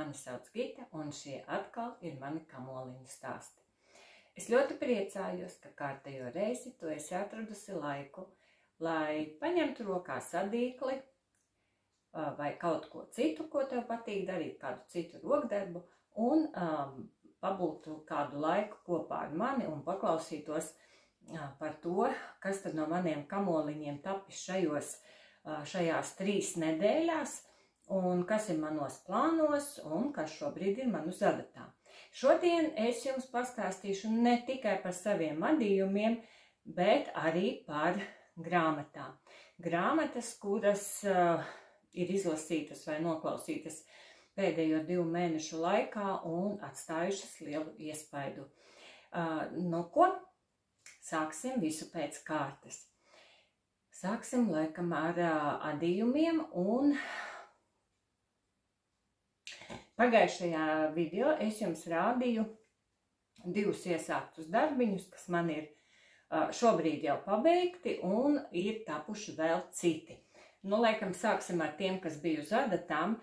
Mani sauc Gita, un šie atkal ir mani kamoliņu stāsti. Es ļoti priecājos, ka kārtējo reizi tu esi atradusi laiku, lai paņemtu rokā sadīkli vai kaut ko citu, ko tev patīk darīt, kādu citu rokdarbu, un pabūtu kādu laiku kopā ar mani un paklausītos par to, kas tad no maniem kamoliņiem tapis šajās 3 nedēļās, un kas ir manos plānos, un kas šobrīd ir manu zadatā. Šodien es jums pastāstīšu ne tikai par saviem adījumiem, bet arī par grāmatām. Grāmatas, kuras ir izlasītas vai noklausītas pēdējo 2 mēnešu laikā un atstājušas lielu iespaidu. No ko? Sāksim visu pēc kārtas. Sāksim laikam ar adījumiem, un pagājušajā video es jums rādīju 2 iesāktus darbiņus, kas man ir šobrīd jau pabeigti un ir tapuši vēl citi. Nu, laikam sāksim ar tiem, kas bija uz adatām,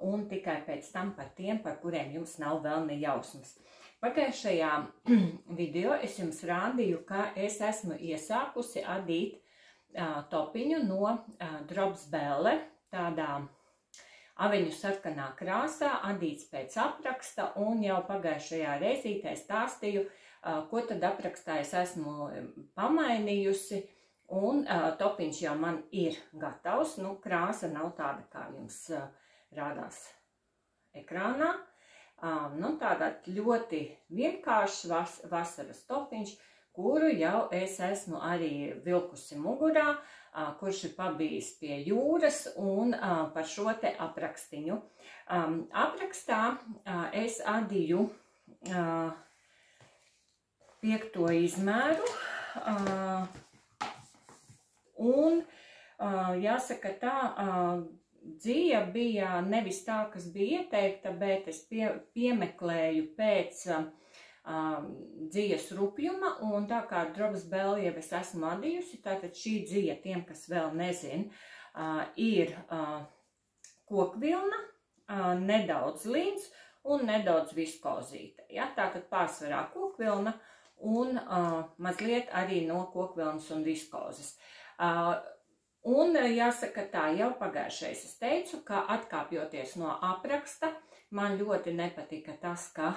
un tikai pēc tam par tiem, par kuriem jums nav vēl ne jausmas. Pagājušajā video es jums rādīju, ka es esmu iesākusi adīt topiņu no Drops Belle, tādā aveņu sarkanā krāsā, adīts pēc apraksta, un jau pagājušajā reizītē stāstīju, ko tad aprakstā es esmu pamainījusi, un topiņš jau man ir gatavs. Nu, krāsa nav tāda, kā jums rādās ekrānā. Nu, tādā ļoti vienkāršs vasaras topiņš, kuru jau es esmu arī vilkusi mugurā, kurš ir pabijis pie jūras, un par šo te aprakstiņu. Aprakstā es adīju 5. izmēru, un jāsaka tā, dzija bija nevis tā, kas bija ieteikta, bet es piemeklēju pēc dzijas rupjuma, un tā kā Drops Belle jau es esmu adījusi, tātad šī dzija, tiem, kas vēl nezin, ir kokvilna, nedaudz lins un nedaudz viskozīte. Ja? Tātad pārsvarā kokvilna un mazliet arī no kokvilnas un viskozes. Un jāsaka tā, jau pagājušais es teicu, ka atkāpjoties no apraksta, man ļoti nepatika tas, ka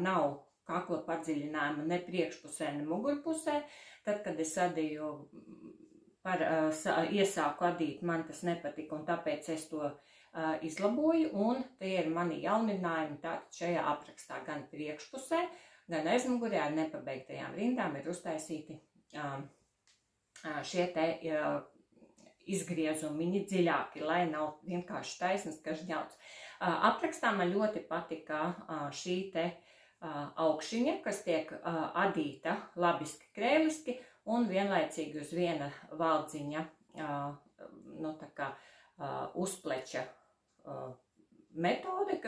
nav kakla padziļinājuma ne priekšpusē, ne mugurpusē. Tad, kad es adīju, iesāku adīt, man tas nepatika, un tāpēc es to izlaboju, un tie ir mani jauninājumi. Tātad šajā aprakstā gan priekšpusē, gan aizmugurē ar nepabeigtajām rindām ir uztaisīti šie te izgriezumiņi dziļāki, lai nav vienkārši taisnas, ka žņauts. Aprakstā man ļoti patika šī te augšiņa, kas tiek adīta labiski krēliski un vienlaicīgi uz viena valdziņa, nu tā kā uzpleča metode,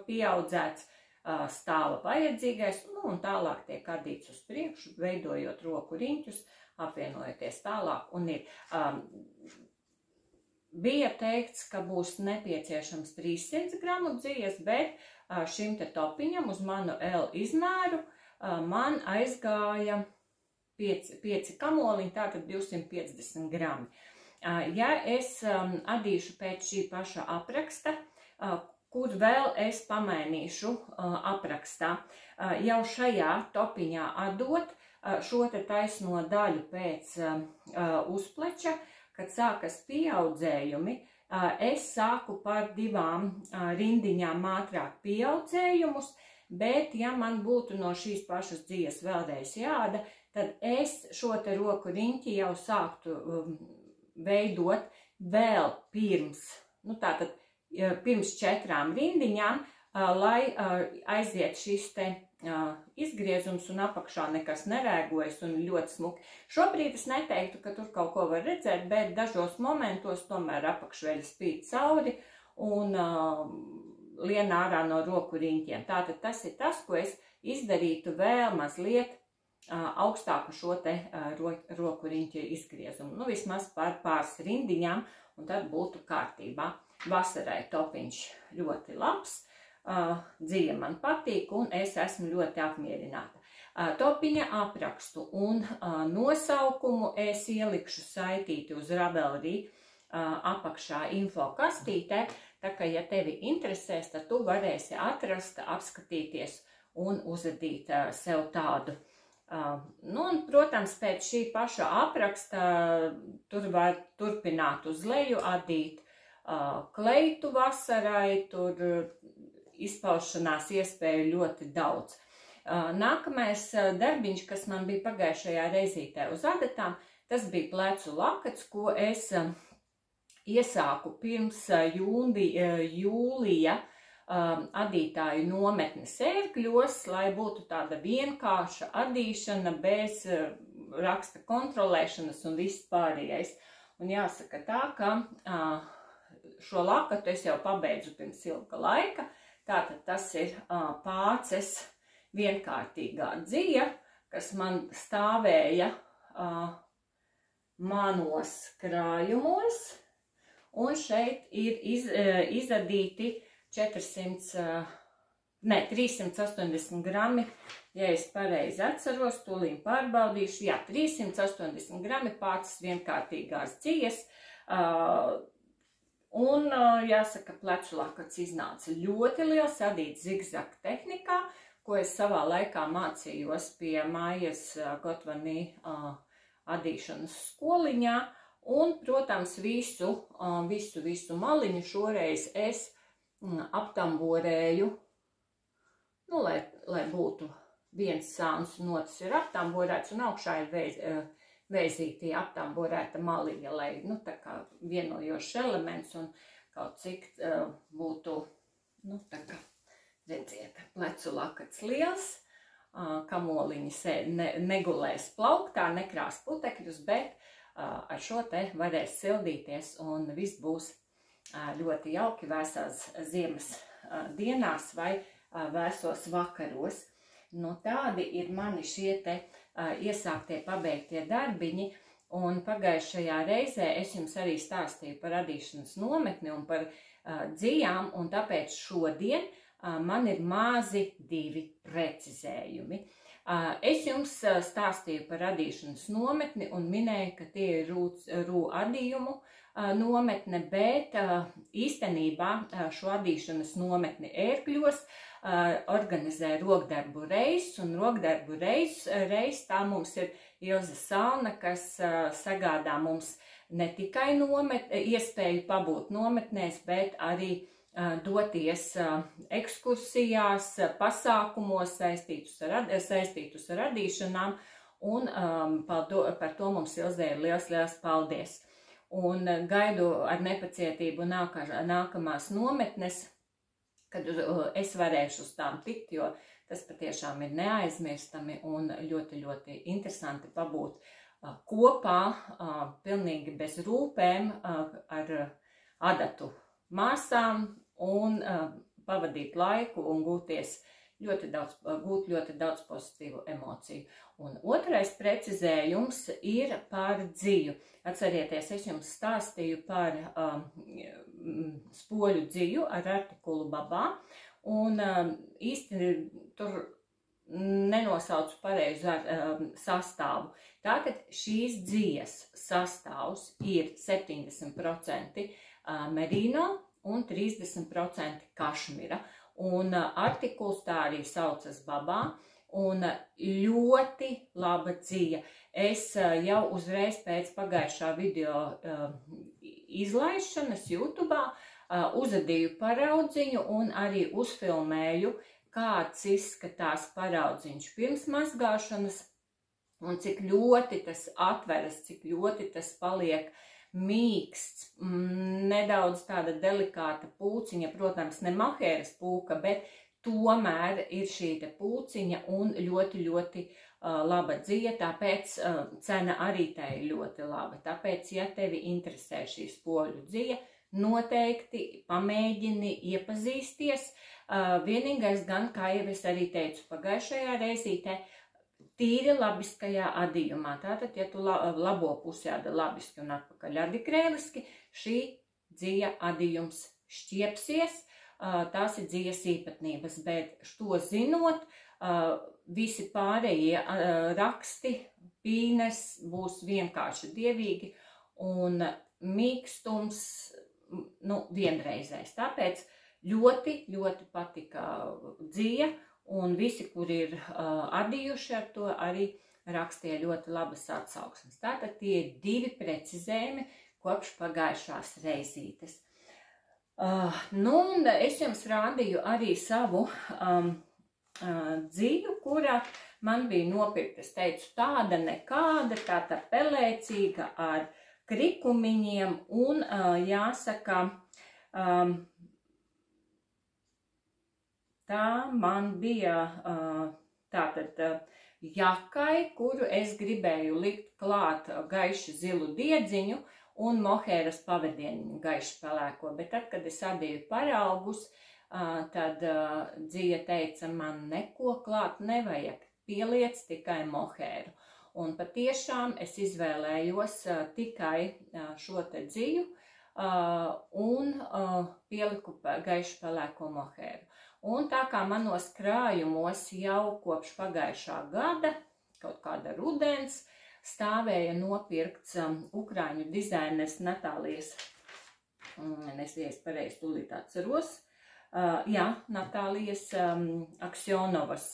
pieaudzēts stāva vajadzīgais, nu un tālāk tiek adīts uz priekšu, veidojot roku riņķus, apvienojoties tālāk, un bija teikts, ka būs nepieciešams 300 gramu dzijas, bet šim te topiņam uz manu L izmēru man aizgāja 5 kamoliņi, tātad 250 grami. Ja es adīšu pēc šī paša apraksta, kur vēl es pamainīšu aprakstā, jau šajā topiņā adot šo te taisno daļu pēc uzpleča, kad sākas pieaudzējumi, es sāku par 2 rindiņām ātrāk pieaudzējumus, bet ja man būtu no šīs pašas dzijas vēlreiz jāda, tad es šo te roku riņķi jau sāktu veidot vēl pirms, nu tātad pirms 4 rindiņām, lai aiziet šis te izgriezums un apakšā nekas nerēgojas un ļoti smuki. Šobrīd es neteiktu, ka tur kaut ko var redzēt, bet dažos momentos tomēr apakšveļa spīd cauri un lien ārā no roku riņķiem. Tātad tas ir tas, ko es izdarītu vēl mazliet augstāku šo te roku riņķu izgriezumu. Nu, vismaz par pāris rindiņām, un tad būtu kārtībā. Vasarai topiņš ļoti labs. Dzīve man patīk un es esmu ļoti apmierināta. Topiņa aprakstu un nosaukumu es ielikšu saitīti uz Ravelry apakšā info kastītē, tā kā, ja tevi interesēs, tad tu varēsi atrast, apskatīties un uzadīt sev tādu. Un, protams, pēc šī paša apraksta tur var turpināt uz leju adīt kleitu vasarai, tur izpaušanās iespēju ļoti daudz. Nākamais darbiņš, kas man bija pagājušajā reizītē uz adatām, tas bija plecu lakats, ko es iesāku pirms jūlija adītāju nometnes ērkļos, lai būtu tāda vienkārša adīšana bez raksta kontrolēšanas un viss pārējais. Un jāsaka tā, ka šo lakatu es jau pabeidzu pirms ilga laika, tātad tas ir Pāces vienkārtīgā dzija, kas man stāvēja manos krājumos, un šeit ir izadīti 380 grami, ja es pareizi atceros, tūlīt pārbaudīšu, jā, 380 grami Pāces vienkārtīgās dzijas, un jāsaka, plecu lakats iznāca ļoti liels, adīts zigzag tehnikā, ko es savā laikā mācījos pie Mājas Gotvanī adīšanas skoliņā, un, protams, visu maliņu šoreiz es aptamborēju, nu, lai būtu viens sāns un otrs ir aptamborēts, un augšā ir vēzītī aptamborēta maliņa, lai, nu, tā kā vienojošs elements un kaut cik būtu, nu, tā kā, redziet, plecu lakats liels, kamoliņi negulēs plauktā, nekrās putekļus, bet ar šo te varēs sildīties un viss būs ļoti jauki vēsās ziemas dienās vai vēsos vakaros. Nu, tādi ir mani šie te iesāktie pabeigtie darbiņi, un pagājušajā reizē es jums arī stāstīju par adīšanas nometni un par dzijām, un tāpēc šodien man ir mazi 2 precizējumi. Es jums stāstīju par adīšanas nometni un minēju, ka tie ir rū adījumu nometne, bet īstenībā šo adīšanas nometni ērkļos organizē rokdarbu reizes, un rokdarbu reizes tā mums ir Ilze Salna, kas sagādā mums ne tikai iespēju pabūt nometnēs, bet arī doties ekskursijās, pasākumos saistītus ar adīšanām, un par to mums Ilzē ir liels paldies. Un gaidu ar nepacietību nākamās nometnes, kad es varēšu uz tām tikt, jo tas patiešām ir neaizmirstami un ļoti interesanti pabūt kopā, pilnīgi bez rūpēm ar adatu māsām un pavadīt laiku un gūt ļoti daudz pozitīvu emociju. Un otrais precizējums ir par dziju. Atcerieties, es jums stāstīju par spoļu dziju ar artikulu babā, un īsti tur nenosaucu pareizu sastāvu. Tātad šīs dzijas sastāvs ir 70% merino un 30% kašmira. Un artikuls tā arī saucas babā, un ļoti laba dzija. Es jau uzreiz pēc pagājušā video izlaišanas YouTube'ā uzadīju paraudziņu un arī uzfilmēju, kāds izskatās paraudziņš pirms mazgāšanas, un cik ļoti tas atveras, cik ļoti tas paliek mīksts, nedaudz tāda delikāta pūciņa, protams, ne mahēras pūka, bet tomēr ir šī te pūciņa un ļoti laba dzija, tāpēc cena arī tā ir ļoti laba. Tāpēc, ja tevi interesē šī spoļu dzija, noteikti pamēģini iepazīsties. Vienīgais gan, kā jau es arī teicu pagājušajā reizītē, tīri labiskajā adījumā. Tātad, ja tu labo pusi āda labiski un atpakaļ adi krēliski, šī dzija adījums šķiepsies, tās ir dzīves īpatnības, bet to zinot, visi pārējie raksti, pīnes būs vienkārši dievīgi un mīkstums, vienreizējs. Tāpēc ļoti, ļoti patika dzīve, un visi, kuri ir adījuši ar to, arī rakstīja ļoti labas atsauksmes. Tātad tie ir 2 precizējumi kopš pagājušās reizītes. Un es jums rādīju arī savu dzīvu, kura man bija nopirkta, es teicu, tāda nekāda, tāda pelēcīga ar krikumiņiem, un jāsaka, tā man bija tātad jakai, kuru es gribēju likt klāt gaiši zilu diedziņu un mohēras pavadieniņu gaiši pelēko, bet tad, kad es adīju paraugus, tad dzīve teica, man neko klāt nevajag, pieliec tikai mohēru. Un patiešām es izvēlējos tikai šo te dzīvu un pieliku gaiši pelēko mohēru. Un tā kā manos krājumos jau kopš pagājušā gada, kaut kāda rudens, stāvēja nopirkts ukraiņu dizainers Natālijas, es pareizi tūlīt atceros, Natālijas Aksionovas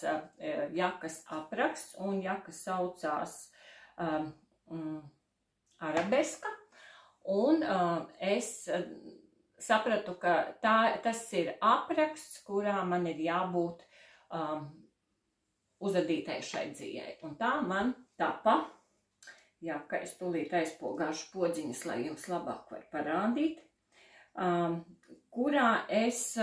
jakas apraksts, un jaka saucās Arabeska, un es sapratu, ka tas ir apraksts, kurā man ir jābūt uzadītai šai dzīvei. Un tā man tapa, ka es tūlīt aizpogāšu podziņas, lai jums labāk var parādīt, kurā es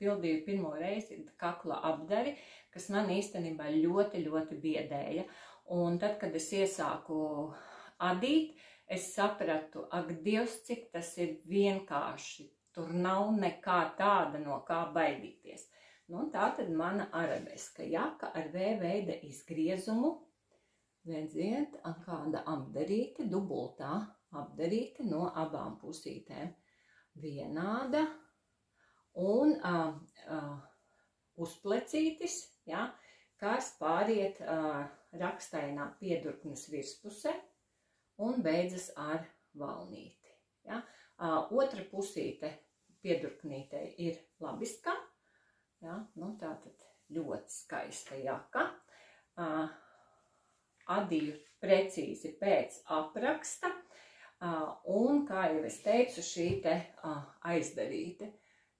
pildīju pirmo reizi kakla apdari, kas man īstenībā ļoti, ļoti biedēja. Un tad, kad es iesāku adīt, es sapratu, ak, Dievs, cik tas ir vienkārši. Tur nav nekā tāda, no kā baidīties. Tā tad mana arabeska jaka ar V veida izgriezumu, redziet, kāda apdarīte, dubultā apdarīte no abām pusītēm vienāda, un uzplecītis, kas pāriet rakstainā piedurknes virspusē un beidzas ar valnīti. Otra pusīte piedurknītei ir labiskā, tātad ļoti skaista jaka. Adīju precīzi pēc apraksta, un, kā jau es teicu, šī te aizdarīte,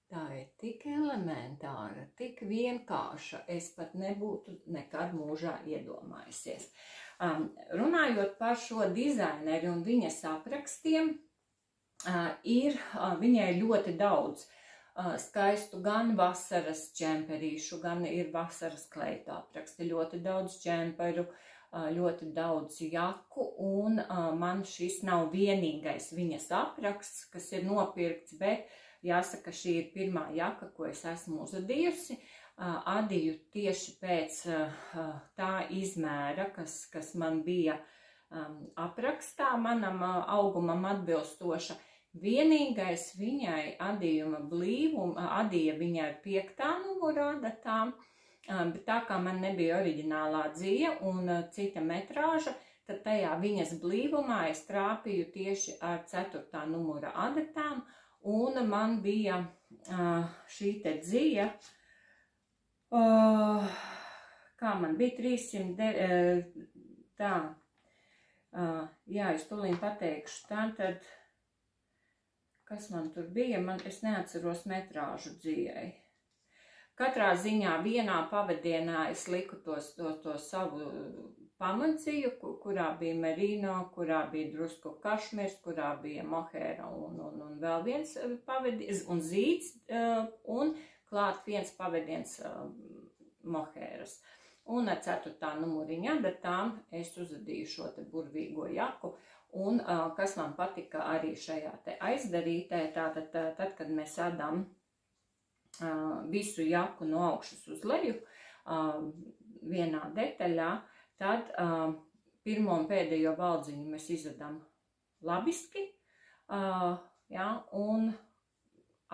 tā ir tik elementāra, tik vienkārša, es pat nebūtu nekad mūžā iedomājusies. Runājot par šo dizaineri un viņas aprakstiem, viņai ļoti daudz skaistu gan vasaras džemperīšu, gan ir vasaras kleitu apraksti, ļoti daudz džemperu, ļoti daudz jaku, un man šis nav vienīgais viņas apraksts, kas ir nopirkts, bet jāsaka, šī ir pirmā jaka, ko es esmu uzadījusi. Adīju tieši pēc tā izmēra, kas man bija aprakstā, manam augumam atbilstoša. Vienīgais viņai adījuma blīvuma, adīja viņai 5. numura adatām, bet tā kā man nebija oriģinālā dzīve un cita metrāža, tad tajā viņas blīvumā es trāpīju tieši ar 4. numura adatām, un man bija šī te dzīve, kā man bija 300, es tūlīt pateikšu, tātad, kas man tur bija, es neatceros metrāžu dzīvei. Katrā ziņā vienā pavadienā es liku to savu pamatzīju, kurā bija merino, kurā bija drusku kašmirs, kurā bija mohēra un vēl viens pavadiens, un zīds, un klāt viens pavadiens mohēras. Un ar 4. numuriņa adatām es uzadīju šo te burvīgo jaku, un kas man patika arī šajā te aizdarītē, tātad, tad, kad mēs adam visu jaku no augšas uz leju vienā detaļā, tad pirmo un pēdējo baldziņu mēs izadam labiski, un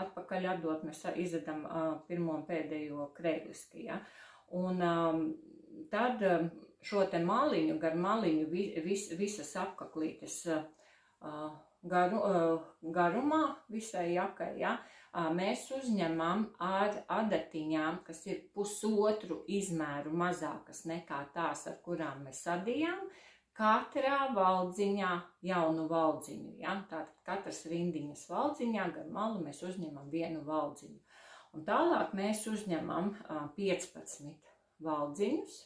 atpakaļ atdot, mēs izvedam pirmo un pēdējo kreiliski, ja. Un tad šo te maliņu, gar maliņu visas apaklītes garumā visai jakai, ja, mēs uzņemam ar adatiņām, kas ir pusotru izmēru mazākas nekā tās, ar kurām mēs adījām, katrā valdziņā jaunu valdziņu. Ja? Tātad katras rindiņas valdziņā gar malu mēs uzņemam vienu valdziņu. Un tālāk mēs uzņemam 15 valdziņus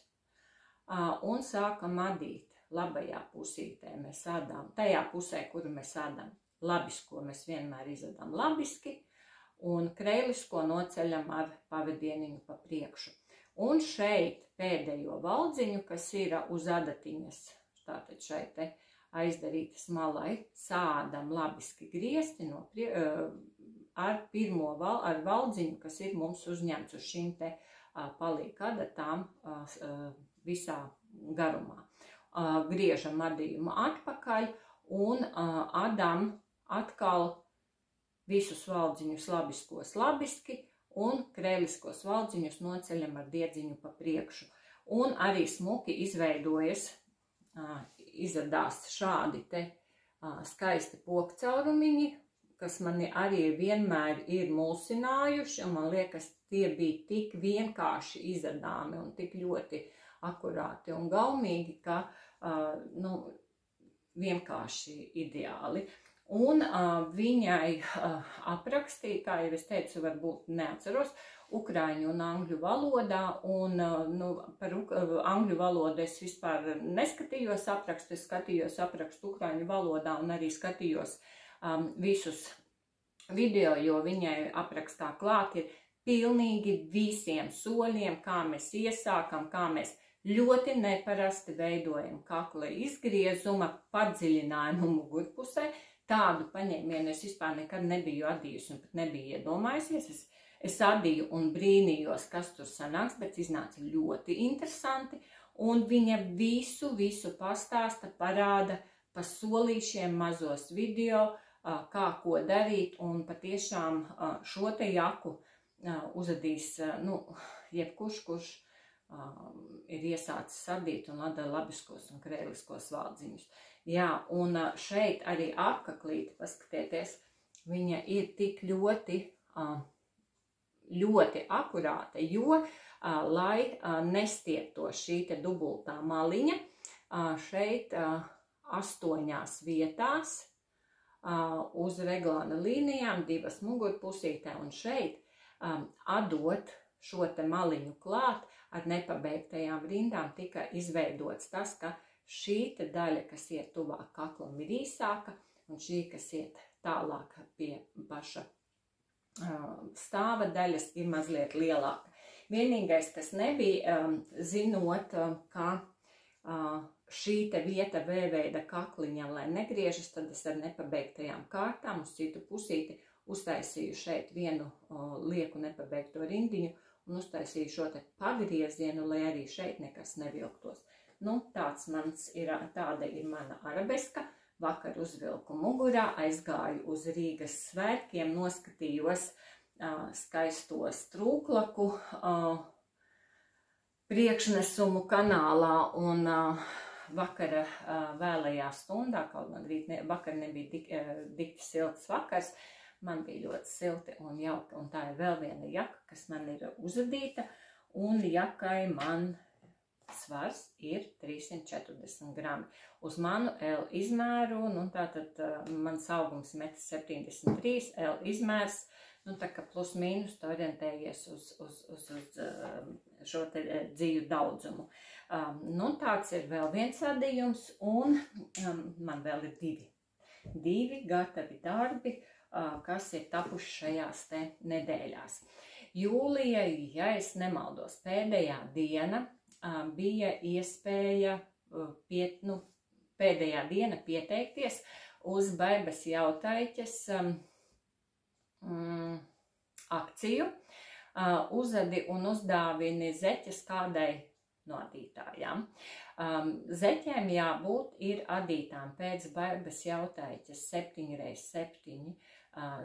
un sākam adīt. Labajā pusītē mēs adām, tajā pusē, kuru mēs adām labisko, mēs vienmēr izadām labiski, un kreilisko noceļam ar pavadieniņu pa priekšu. Un šeit pēdējo valdziņu, kas ir uz adatiņas, tātad šeit te aizdarītas malai, sādam labiski griezti ar valdziņu, kas ir mums uzņemts uz šīm te palīga adatām visā garumā. Griežam adījumu atpakaļ un adam atkal visus valdziņus labiskos labiski un kreiliskos valdziņus noceļam ar diedziņu pa priekšu. Un arī smuki izveidojas, izadās šādi te skaisti pokcaurumiņi, kas mani arī vienmēr ir mulsinājuši, un man liekas, tie bija tik vienkārši izadāmi un tik ļoti akurāti un gaumīgi, ka vienkārši ideāli. Un viņai aprakstīja, kā jau es teicu, varbūt neatceros, ukraiņu un angļu valodā, un par angļu valodu es vispār neskatījos aprakstu, es skatījos aprakstu ukraiņu valodā un arī skatījos visus video, jo viņai aprakstā klāt ir pilnīgi visiem soļiem, kā mēs iesākam, kā mēs ļoti neparasti veidojam kakla izgriezuma padziļinājumu mugurpusē. Tādu paņēmienu es vispār nekad nebiju adījusi un pat nebiju iedomājusies. Es adīju un brīnījos, kas tur sanāks, bet iznāca ļoti interesanti. Un viņa visu pastāsta, parāda pa solīšiem mazos video, kā ko darīt. Un patiešām šo te jaku uzadīs jebkurš, kurš ir iesācis adīt un ada labiskos un kreiliskos valdziņus. Jā, un šeit arī apaklīte, paskatieties, viņa ir tik ļoti akurāta, jo, lai nestieptos šī te dubultā maliņa, šeit 8 vietās uz reglāna līnijām, 2 mugurpusītē, un šeit adot šo te maliņu klāt ar nepabeigtajām rindām tika izveidots tas, ka šī te daļa, kas iet tuvāk kaklam, ir īsāka, un šī, kas iet tālāk pie paša stāva daļas, ir mazliet lielāka. Vienīgais, kas nebija, zinot, ka šī te vieta V-veida kakliņam, lai negriežas, tad es ar nepabeigtajām kārtām uz citu pusīti uztaisīju šeit vienu lieku nepabeigto rindiņu un uztaisīju šo te pagriezienu, lai arī šeit nekas nevilktos. Tāda ir mana arabeska. Vakar uzvilku mugurā, aizgāju uz Rīgas svētkiem, noskatījos skaisto strūklaku priekšnesumu kanālā un vakara vēlajā stundā, kaut gan vakar nebija dikti silts vakars, man bija ļoti silti un jauka, un tā ir vēl viena jaka, kas man ir uzadīta, un jakai man svars ir 340 grami. Uz manu L izmēru, tātad mans augums 1,73 m, L izmērs, tā kā plus mīnus tu orientējies uz šo te dzīvu daudzumu. Tāds ir vēl viens adījums, un man vēl ir divi gatavi darbi, kas ir tapuši šajās te nedēļās. Jūlijai, ja es nemaldos, pēdējā diena bija iespēja pēdējā diena pieteikties uz Baibas Jautaiķes akciju. Uzadi un uzdāvini zeķes kādai no adītājām. Zeķēm jābūt ir adītām pēc Baibas Jautaiķes 7x7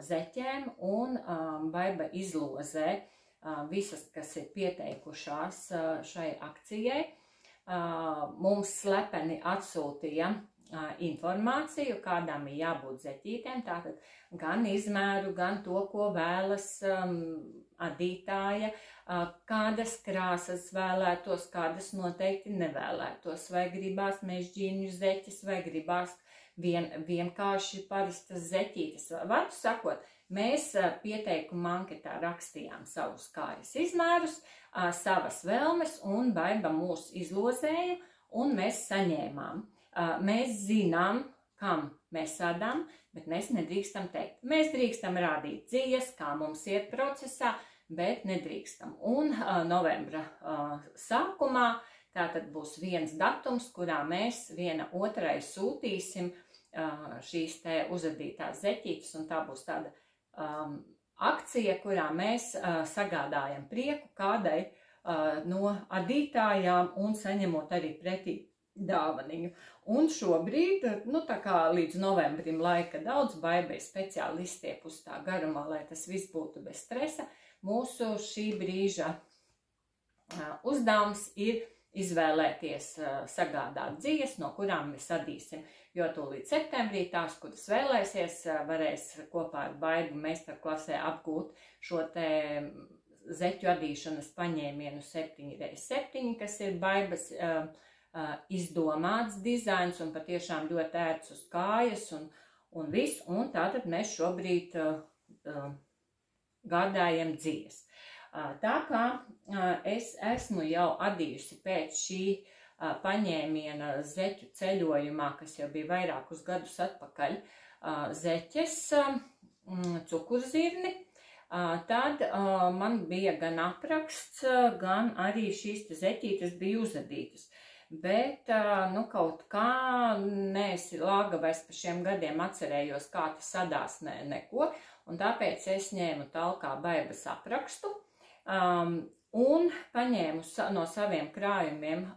zeķēm, un Baiba izlozē visas, kas ir pieteikušās šai akcijai. Mums slepeni atsūtīja informāciju, kādām ir jābūt zeķītēm, tātad gan izmēru, gan to, ko vēlas adītāja, kādas krāsas vēlētos, kādas noteikti nevēlētos, vai gribās mežģīņu zeķes, vai gribās vienkārši parastas zeķītes. Vārdu sakot, mēs pieteikuma anketā rakstījām savus kājas izmērus, savas vēlmes, un Baiba mūs izlozēja, un mēs saņēmām. Mēs zinām, kam mēs sadām, bet mēs nedrīkstam teikt. Mēs drīkstam rādīt dzijas, kā mums iet procesā, bet nedrīkstam. Un novembra sākumā tātad būs viens datums, kurā mēs viena otrai sūtīsim šīs te uzadītās zeķītes, un tā būs tāda akcija, kurā mēs sagādājam prieku kādai no adītājām un saņemot arī pretī dāvaniņu. Un šobrīd, tā kā līdz novembrim laika daudz, Baiba ir speciāli izstiepus tā garumā, lai tas viss būtu bez stresa, mūsu šī brīža uzdevums ir izvēlēties sagādāt dzijas, no kurām mēs adīsim, jo tūlīt septembrī tās, kuras vēlēsies, varēs kopā ar Baibu meistarklasē apgūt šo te zeķu adīšanas paņēmienu 7x7, kas ir Baibas izdomāts dizains un patiešām ļoti ērts uz kājas un viss, un tātad mēs šobrīd gādājam dzijas. Tā kā es esmu jau adījusi pēc šī paņēmiena zeķu ceļojumā, kas jau bija vairākus gadus atpakaļ, zeķes, cukurzirni, tad man bija gan apraksts, gan arī šīs zeķītes bija uzadītas. Bet, kaut kā neesi lāga vairs pa šiem gadiem atcerējos, kā tas sadās neko, un tāpēc es ņēmu talkā Baibas aprakstu un paņēmu no saviem krājumiem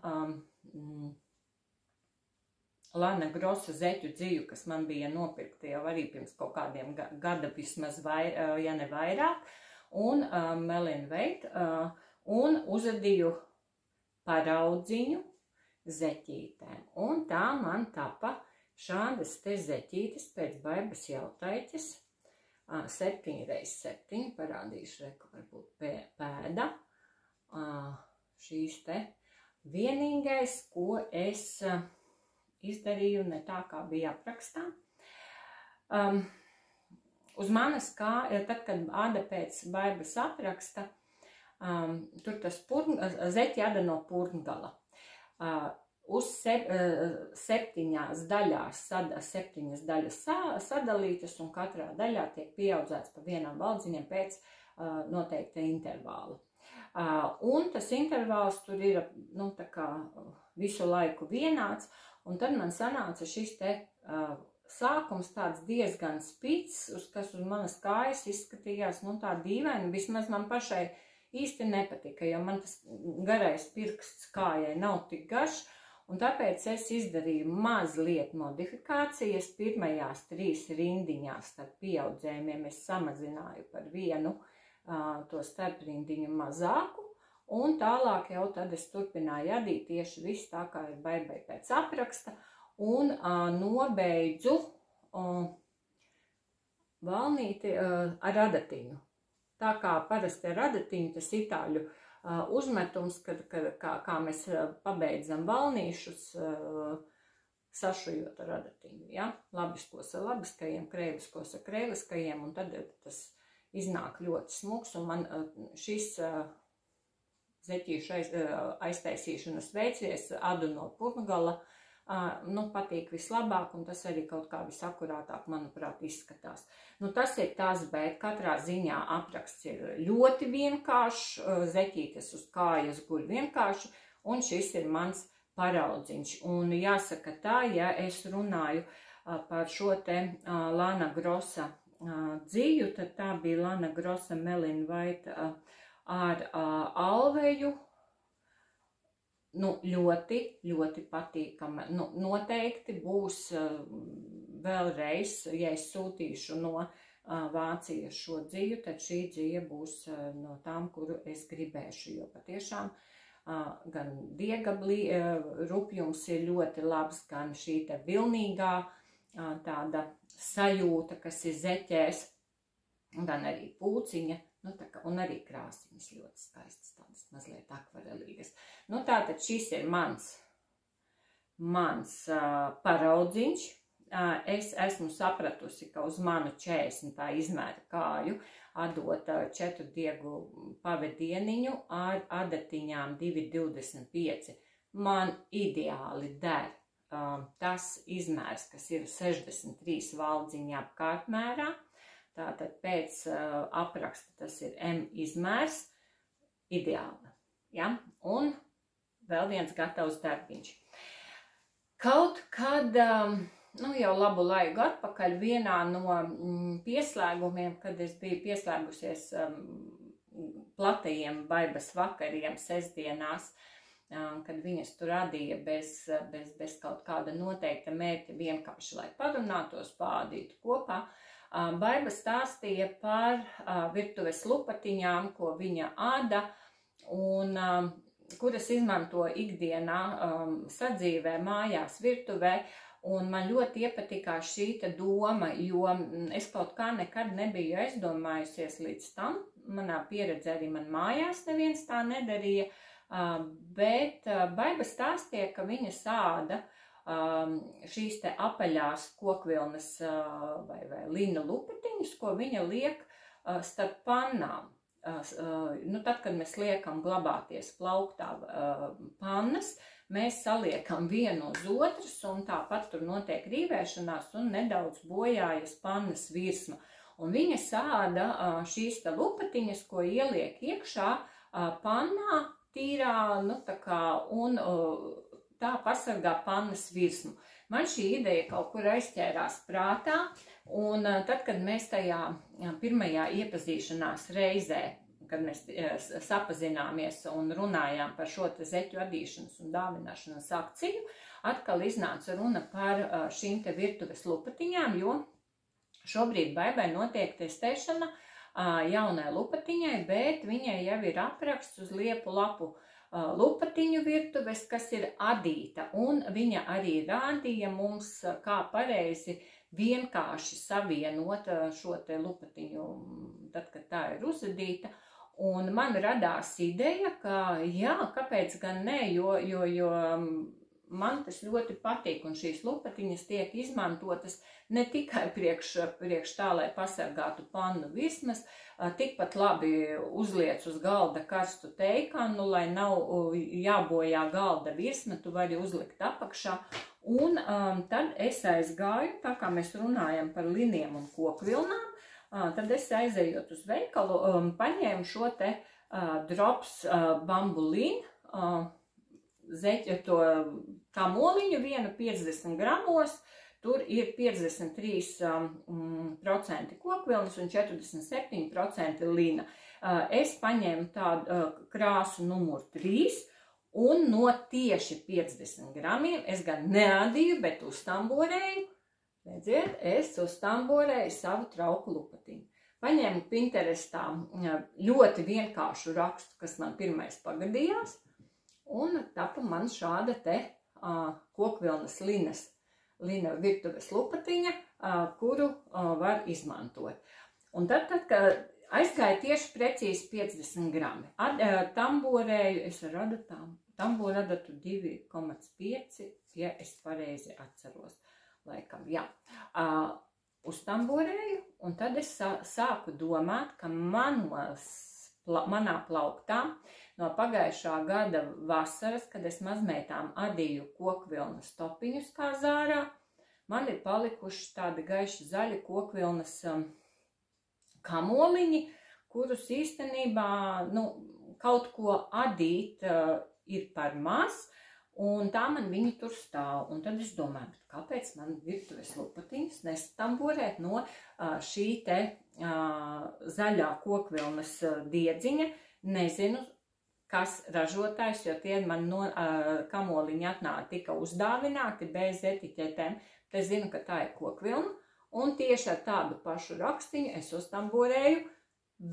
Lana Grosa zeķu dziju, kas man bija nopirkta jau arī pirms kaut kādiem gada vismaz, ja ne vairāk, un Melina Veit, un uzadīju paraudziņu zeķītēm. Un tā man tapa šādas te zeķītes pēc Baibas jautaiķes 7x7, parādīšu reku varbūt pēda. Šīs te vienīgais, ko es izdarīju ne tā, kā bija aprakstā. Uz manas tad, kad ada pēc Baibas apraksta, tur tas zeķi ada no purngala. Uz 7 daļās, 7 daļas sadalītas, un katrā daļā tiek pieaudzēts pa vienam valdziņam pēc noteikta intervāla. Un tas intervāls tur ir, tā kā visu laiku vienāds, un tad man sanāca šis te sākums tāds diezgan spits, kas uz manas kājas izskatījās, tā dīvaini, vismaz man pašai īsti nepatika, jo man tas garais pirksts kājai nav tik garš, un tāpēc es izdarīju mazliet modifikācijas. Pirmajās 3 rindiņās starp pieaudzējumiem es samazināju par vienu to starprindiņu mazāku, un tālāk jau tad es turpināju adīt tieši viss tā, kā ir Baibai pēc apraksta, un nobeidzu valnīti ar adatiņu. Tā kā parasti ar adatiņu, tas itāļu uzmetums, kā mēs pabeidzam valnīšus, sašujot ar adatiņu. Ja? Labiskos ar labiskajiem, krēviskos ar krēviskajiem, un tad tas iznāk ļoti smuks, un man šis zeķīšu aiztaisīšanas veids, adu no purngala, patīk vislabāk, un tas arī kaut kā visakurātāk, manuprāt, izskatās. Tas ir tas, bet katrā ziņā apraksts ir ļoti vienkāršs, zeķītes uz kājas guļ vienkārši, un šis ir mans paraudziņš. Un jāsaka tā, ja es runāju par šo te Lana Grosa dziju, tad tā bija Lana Grosa Melina Veit ar alveju. Ļoti, ļoti patīkama. Noteikti būs vēlreiz, ja es sūtīšu no Vācijas šo dziju, tad šī dzija būs no tām, kuru es gribēšu, jo patiešām gan diega rupjums ir ļoti labs, gan šī te vilnīgā tāda sajūta, kas ir zeķēs, gan arī pūciņa, un arī krāsiņas ļoti skaistas, tādas mazliet akvarelīgas. Tātad šis ir mans paraudziņš. Es esmu sapratusi, ka uz manu 40 izmēra kāju atdot 4 diegu pavadieniņu ar adatiņām 2,25. Man ideāli der tas izmērs, kas ir 63 valdziņā apkārtmērā. Tātad pēc apraksta tas ir M izmērs, ideāli. Ja? Un vēl viens gatavs darbiņš. Kaut kad jau labu laiku atpakaļ vienā no pieslēgumiem, kad es biju pieslēgusies platajiem Baibas vakariem sestdienās, kad viņas tur radīja bez kaut kāda noteikta mērķa, vienkārši, lai parunātos, pādītu kopā. Baiba stāstīja par virtuves lupatiņām, ko viņa āda un kuras izmanto ikdienā sadzīvē, mājās, virtuvē. Un man ļoti iepatikās šī doma, jo es kaut kā nekad nebiju aizdomājusies līdz tam. Manā pieredzē arī man mājās neviens tā nedarīja, bet Baiba stāstīja, ka viņa sāda šīs te apaļās kokvilnas vai lina lupatiņas, ko viņa liek starp pannām. Tad, kad mēs liekam glabāties plauktā pannas, mēs saliekam vienu uz otras, un tāpat tur notiek rīvēšanās un nedaudz bojājas pannas virsma. Un viņa sāda šīs te lupatiņas, ko ieliek iekšā pannā tīrā, un tā pasargā pannas virsmu. Man šī ideja kaut kur aizķērās prātā, un tad, kad mēs tajā pirmajā iepazīšanās reizē, kad mēs sapazināmies un runājām par šo te zeķu adīšanas un dāvināšanas akciju, atkal iznāca runa par šīm te virtuves lupatiņām, jo šobrīd Baibai notiek testēšana jaunai lupatiņai, bet viņai jau ir apraksts uz liepu lapu lupatiņu virtuves, kas ir adīta, un viņa arī rādīja mums, kā pareizi vienkārši savienot šo te lupatiņu, tad, kad tā ir uzadīta. Un man radās ideja, ka jā, kāpēc gan ne, jo man tas ļoti patīk, un šīs lupatiņas tiek izmantotas ne tikai priekš tā, lai pasargātu pannu virsmas, tikpat labi uzliec uz galda karstu teikanu, lai nav jābojā galda virsma, tu vari uzlikt apakšā. Un tad es aizgāju, tā kā mēs runājam par liniem un kokvilnām, tad es aizejot uz veikalu, paņēmu šo te drops bambulīnu, zeķa to kamoliņu, vienu 50 gramos, tur ir 53% kokvilnas un 47% lina. Es paņēmu tādu krāsu numuru 3, un no tieši 50 gramiem es gan neadīju, bet uztamborēju. Redziet, es uztamborēju savu trauku lupatiņu. Paņēmu Pinterestā ļoti vienkāršu rakstu, kas man pirmais pagadījās, un tapa man šāda te kokvilnas lina virtuves lupatiņa, kuru var izmantot. Un tad, kad aizgāja tieši precīzi 50 grami, tamborēju, es ar adatām, tamboru adatu 2,5, ja es pareizi atceros. Laikam, jā. Uztamborēju, un tad es sāku domāt, ka manā plauktā no pagājušā gada vasaras, kad es mazmeitām adīju kokvilnas topiņus kā zārā, man ir palikuši tādi gaiši zaļi kokvilnas kamoliņi, kurus īstenībā kaut ko adīt ir par maz, un tā man viņi tur stāv. Un tad es domāju, kāpēc man virtuves lupatiņas nestamborēt no šī te zaļā kokvilnas diedziņa. Nezinu, kas ražotājs, jo tie man no kamoliņa atnāca tika uzdāvināti bez etiķetēm. Es zinu, ka tā ir kokvilna, un tieši ar tādu pašu rakstiņu es uztamborēju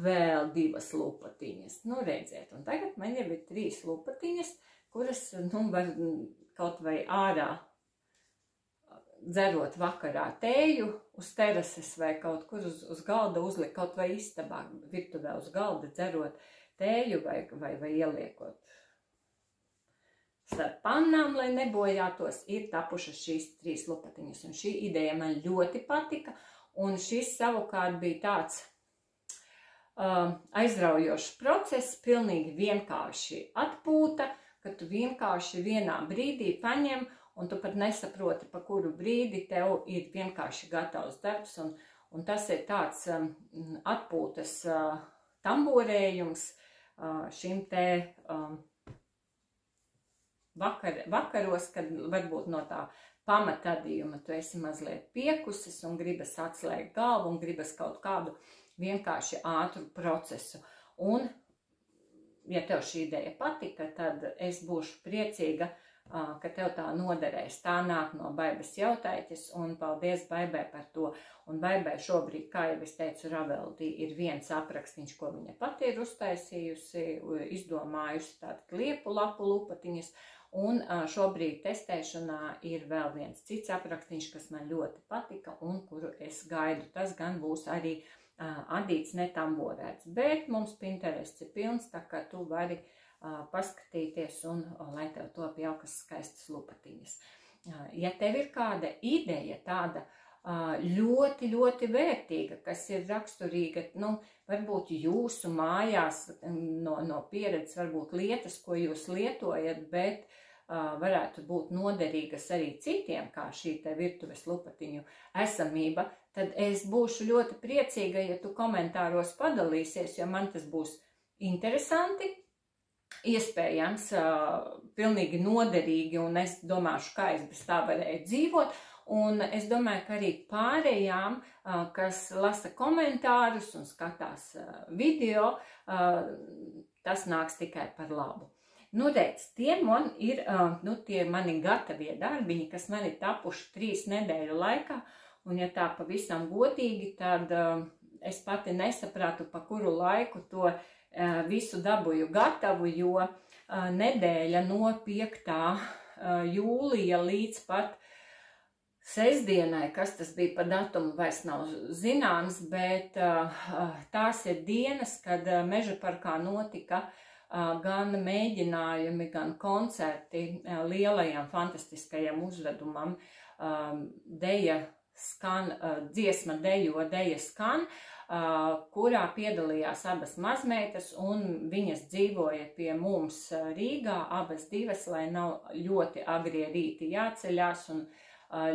vēl 2 lupatiņas. Nu, redziet, un tagad man jau ir 3 lupatiņas, kuras, nu, var kaut vai ārā dzerot vakarā tēju uz terases vai kaut kur uz galda uzlikt, kaut vai istabā, virtuvē uz galda dzerot tēju vai ieliekot starp pannām, lai nebojātos, ir tapušas šīs 3 lupatiņas. Un šī ideja man ļoti patika, un šis savukārt bija tāds aizraujošs process, pilnīgi vienkārši atpūta, ka tu vienkārši vienā brīdī paņem, un tu pat nesaproti, pa kuru brīdi tev ir vienkārši gatavs darbs, un tas ir tāds atpūtas tamborējums šim te vakaros, kad varbūt no tā pamatadījuma tu esi mazliet piekusis un gribas atslēgt galvu un gribas kaut kādu vienkārši ātru procesu. Un, ja tev šī ideja patika, tad es būšu priecīga, ka tev tā noderēs. Tā nāk no Baibas Jautaiķes, un paldies Baibai par to. Un Baibai šobrīd, kā jau es teicu, Raveldī ir viens aprakstiņš, ko viņa pati ir uztaisījusi, izdomājusi tātad liepu lapu lupatiņas, un šobrīd testēšanā ir vēl viens cits aprakstiņš, kas man ļoti patika un kuru es gaidu. Tas gan būs arī adīts netamborēts, bet mums Pinterests ir pilns, tā kā tu vari paskatīties un lai tev top jaukas skaistas lupatiņas. Ja tev ir kāda ideja tāda ļoti, ļoti vērtīga, kas ir raksturīga, nu, varbūt jūsu mājās no pieredzes, varbūt lietas, ko jūs lietojat, bet varētu būt noderīgas arī citiem, kā šī te virtuves lupatiņu esamība, tad es būšu ļoti priecīga, ja tu komentāros padalīsies, jo man tas būs interesanti, iespējams, pilnīgi noderīgi, un es domāšu, kā es bez tā varēju dzīvot, un es domāju, ka arī pārējām, kas lasa komentārus un skatās video, tas nāks tikai par labu. Nu, redz, tie man ir, tie mani gatavie darbiņi, kas man ir tapuši 3 nedēļu laikā, un ja tā pavisam godīgi, tad es pati nesapratu, pa kuru laiku to visu dabūju gatavu, jo nedēļa no 5. jūlija līdz pat sestdienai, kas tas bija pa datumu, vairs nav zināms, bet tās ir dienas, kad Meža parkā notika gan mēģinājumi, gan koncerti lielajam fantastiskajam uzvedumam Deja skan, dziesma dejo, deja skan, kurā piedalījās abas mazmeitas, un viņas dzīvoja pie mums Rīgā, abas divas, lai nav ļoti agrie rīti jāceļās un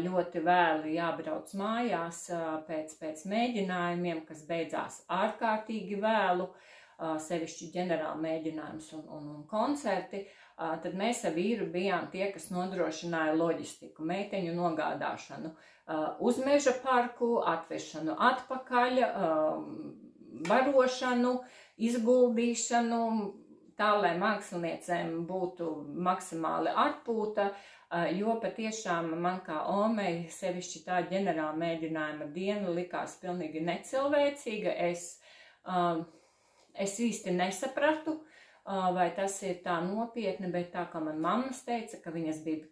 ļoti vēli jābrauc mājās pēc mēģinājumiem, kas beidzās ārkārtīgi vēlu, sevišķi ģenerāla mēģinājums un koncerti, tad mēs ar vīru bijām tie, kas nodrošināja loģistiku, meiteņu nogādāšanu uz Meža parku, atvešanu atpakaļ, barošanu, izguldīšanu, tā, lai māksliniecēm būtu maksimāli atpūta, jo patiešām man kā omei sevišķi tā ģenerāla mēģinājuma diena likās pilnīgi necilvēcīga. Es īsti nesapratu, vai tas ir tā nopietni, bet tā kā man mammas teica, ka viņas bija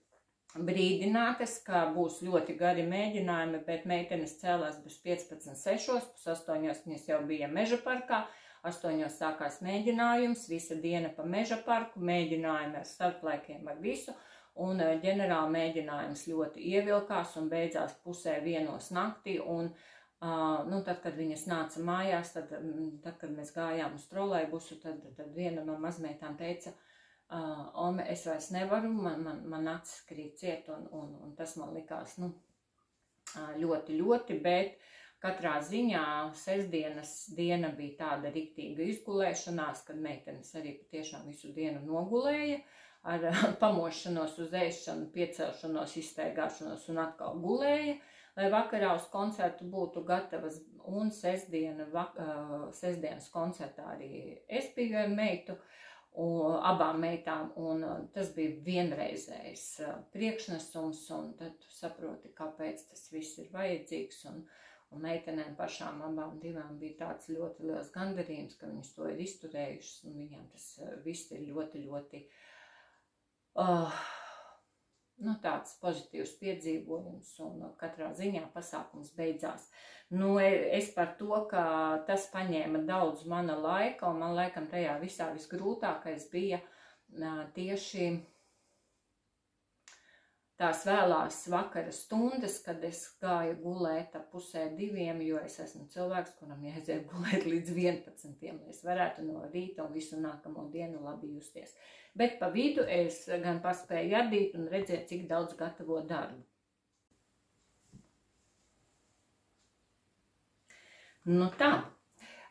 brīdinātas, ka būs ļoti gari mēģinājumi, bet meitenes cēlās bez 15:06, pus 8 viņas jau bija Meža parkā, 8 sākās mēģinājums, visa diena pa Meža parku, mēģinājumi ar starplaikiem ar visu, un ģenerāla mēģinājums ļoti ievilkās un beidzās 1:30 naktī, un tad, kad viņas nāca mājās, tad, kad mēs gājām uz trolejbusu, tad viena no mazmeitām teica, Ome, es vairs nevaru, man acis krīt ciet, un tas man likās, ļoti, ļoti, bet katrā ziņā sestdienas diena bija tāda riktīga izgulēšanās, kad meitenes arī patiešām visu dienu nogulēja, ar pamošanos uz ēšanu, piecelšanos, izstaigāšanos un atkal gulēja, lai vakarā uz koncertu būtu gatavas, un sestdienas koncertā arī es biju ar meitu, abām meitām, un tas bija vienreizējs priekšnesums, un tad tu saproti, kāpēc tas viss ir vajadzīgs, Un meitenēm pašām abām divām bija tāds ļoti liels gandarījums, ka viņas to ir izturējušas, un viņām tas viss ir ļoti tāds pozitīvs piedzīvojums, un katrā ziņā pasākums beidzās. Es par to, ka tas paņēma daudz mana laika, un man laikam tajā visā visgrūtākais bija tieši tās vēlās vakara stundas, kad es gāju gulēt ap 1:30, jo es esmu cilvēks, kuram jāaiziet gulēt līdz 11, lai es varētu no rīta un visu nākamo dienu labi justies. Bet pa vidu es gan paspēju jādīt un redzēt, cik daudz gatavo darbu. Nu tā.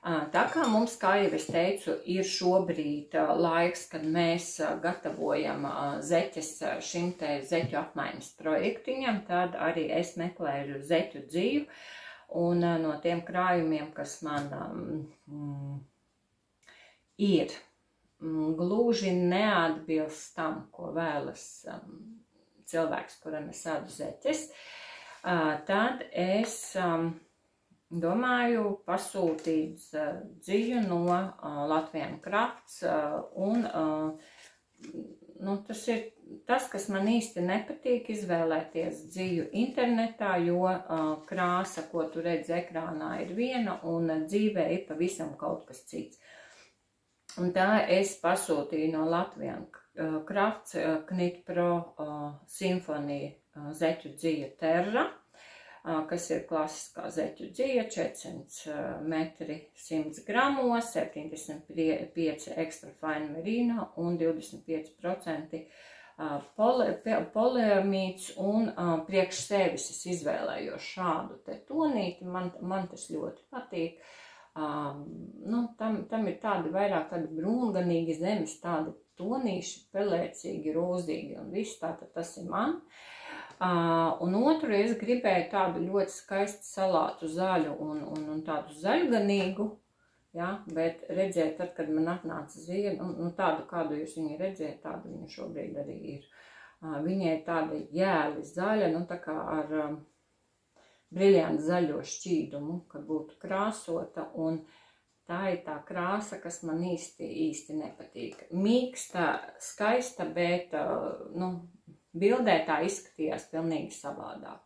Tā kā mums, kā jau es teicu, ir šobrīd laiks, kad mēs gatavojam zeķes šim te zeķu apmaiņas projektiņam, tad arī es meklēju zeķu dziju, un no tiem krājumiem, kas man ir, gluži neatbilst tam, ko vēlas cilvēks, kuram es ādu zeķes, tad es domāju pasūtīt dziju no Latvian Crafts, un tas ir tas, kas man īsti nepatīk, izvēlēties dziju internetā, jo krāsa, ko tu redzi ekrānā, ir viena, un dzīvē ir pavisam kaut kas cits. Un tā es pasūtīju no Latvian Crafts Knit Pro Symphony zeķu dzija Terra, kas ir klasiskā zeķu dzija, 400 metri 100 gramos, 75 extra fine merino un 25% poliamīds, un priekš sevis es izvēlējos šādu te tonīti, man tas ļoti patīk. Tam ir tādi vairāk tādi brūnganīgi zemes, tādi tonīši, pelēcīgi, rozīgi, un viss tātad tas ir man. Un otru es gribēju tādu ļoti skaistu salātu zaļu un tādu zaļganīgu, ja, bet redzēt, tad, kad man atnāca zija, tādu, kādu jūs viņu redzējat, tādu viņa šobrīd arī ir. Viņai tāda jēli zaļa, tā kā ar briļantu zaļo šķīdumu, kad būtu krāsota, un tā ir tā krāsa, kas man īsti nepatīk. Mīksta, skaista, bet, bildē tā izskatījās pilnīgi savādāk.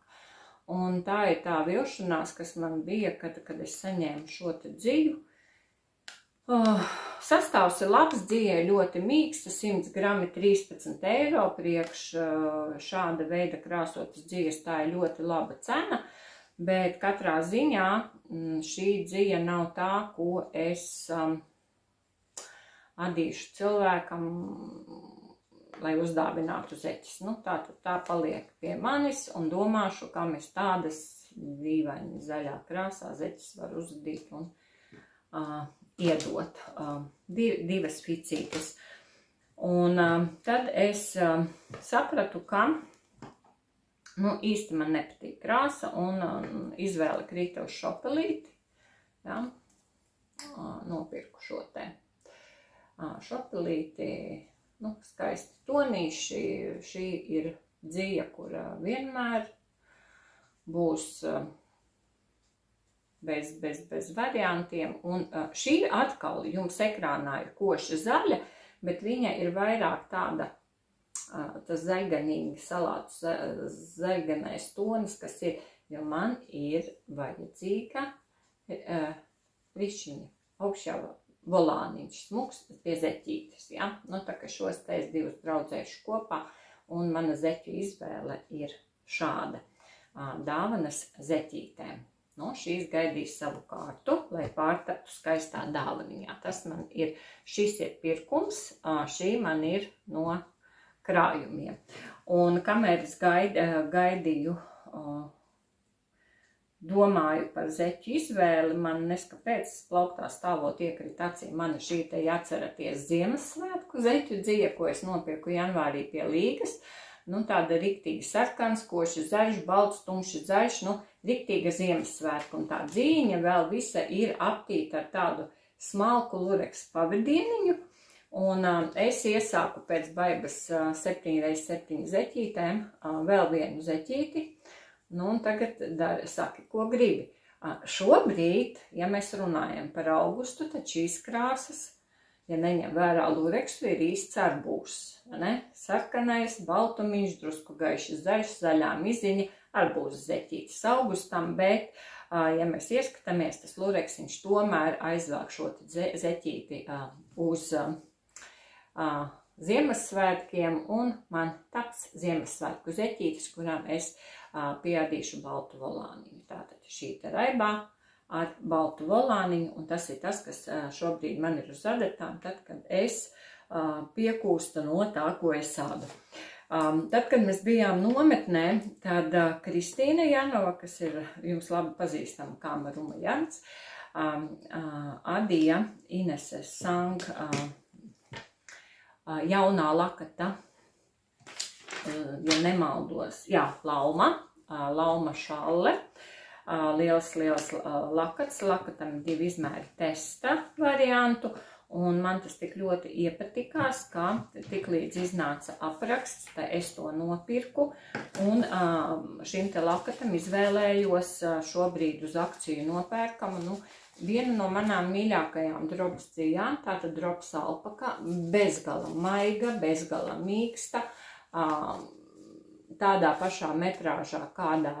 Un tā ir tā vilšanās, kas man bija, kad es saņēmu šo te dziju. Sastāvs ir labs, dzija ļoti mīksta, 100 grami 13 eiro, priekš šāda veida krāsotas dzijas, tā ir ļoti laba cena. Bet katrā ziņā šī dzija nav tā, ko es adīšu cilvēkam, lai uzdāvinātu zeķes. Tā paliek pie manis, un domāšu, kam es tādas dīvaini zaļā krāsā zeķes varu uzadīt un iedot divas ficītes. Un tad es sapratu, ka īsti man nepatīk krāsa, un izvēle krīta uz šopelīti. Ja? Nopirku šo te šopelīti, skaisti tonīši. Šī ir dzija, kura vienmēr būs bez variantiem. Un šī atkal jums ekrānā ir koša zaļa, bet viņa ir vairāk tāda, tas zaļganīgi salāts, zaļganais tonis, kas ir, jo man ir vajadzīga rišiņa, augšā volāniņš, smuks pie zeķītes, ja? Tā kā šos te es divus draudzēšu kopā, un mana zeķu izvēle ir šāda dāvanas zeķītēm. Šīs gaidīs savu kārtu, lai pārtaptu skaistā dāvaniņā. Tas man ir, šis ir pirkums, šī man ir no krājumiem. Un kamēr es gaidīju, domāju par zeķu izvēli, man neskapēc plauktā stāvot iekrīt acī mana šī te jāatceraties Ziemassvētku zeķu dzija, ko es nopirku janvārī pie Līgas. Tāda riktīgi sarkans, koši zaļš, balts, tumši zaļš, riktīga Ziemassvētku. Un tā dzīņa vēl visa ir aptīta ar tādu smalku lureks pavadieniņu. Un es iesāku pēc baigas 7x7 zeķītēm vēl vienu zeķīti. Un tagad saki, ko gribi. Šobrīd, ja mēs runājam par augustu, tad šīs krāsas, ja neņem vērā lureksu, ir īsts arbūs. Sarkanais, baltumiņš, drusku gaišs zaļš, zaļā miziņa, arbūs zeķītis augustam, bet, ja mēs ieskatāmies, tas lureksiņš tomēr aizvāk šo zeķīti uz Ziemassvētkiem, un man taps Ziemassvētku zeķītis, kurām es piadīšu baltu volāniņu. Tātad šī te raibā ar baltu volāniņu, un tas ir tas, kas šobrīd man ir uz adatām, tad, kad es piekūstu no tā, ko es ādu. Tad, kad mēs bijām nometnē, tad Kristīna Janova, kas ir jums labi pazīstama kā Maruma Jants, adīja Ineses Sang jaunā lakata, ja nemaldos, lauma šalle, liels lakats, lakatam 2 izmēri testa variantu, un man tas tik ļoti iepatikās, ka tik līdz iznāca apraksts, tā es to nopirku, un šim te lakatam izvēlējos šobrīd uz akciju nopērkamu, viena no manām mīļākajām drops dzijām, tātad drops alpaka, bezgala maiga, bezgala mīksta, tādā pašā metrāžā, kādā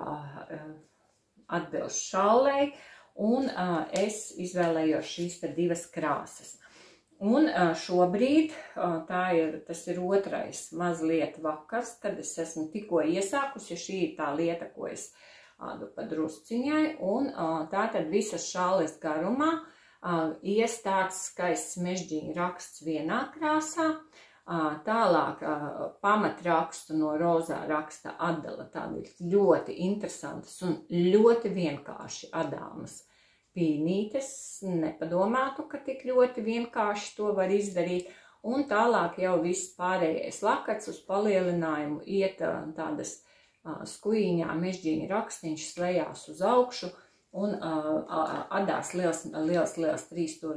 atbilst šallei, un es izvēlējos šīs te 2 krāsas. Un šobrīd tas ir otrais mazliet vakars, kad es esmu tikko iesākusi, šī ir tā lieta, ko es ādu pa drusciņai, un tātad visas šalles garumā ies tāds skaists mežģīņa raksts vienā krāsā, tālāk pamatrakstu no rozā raksta atdala tādi ļoti interesantas un ļoti vienkārši adāmas pīnītes, nepadomātu, ka tik ļoti vienkārši to var izdarīt, un tālāk jau viss pārējais lakats uz palielinājumu iet tādas skujiņā mežģīņa rakstīņš slējās uz augšu, un adās liels 3 tur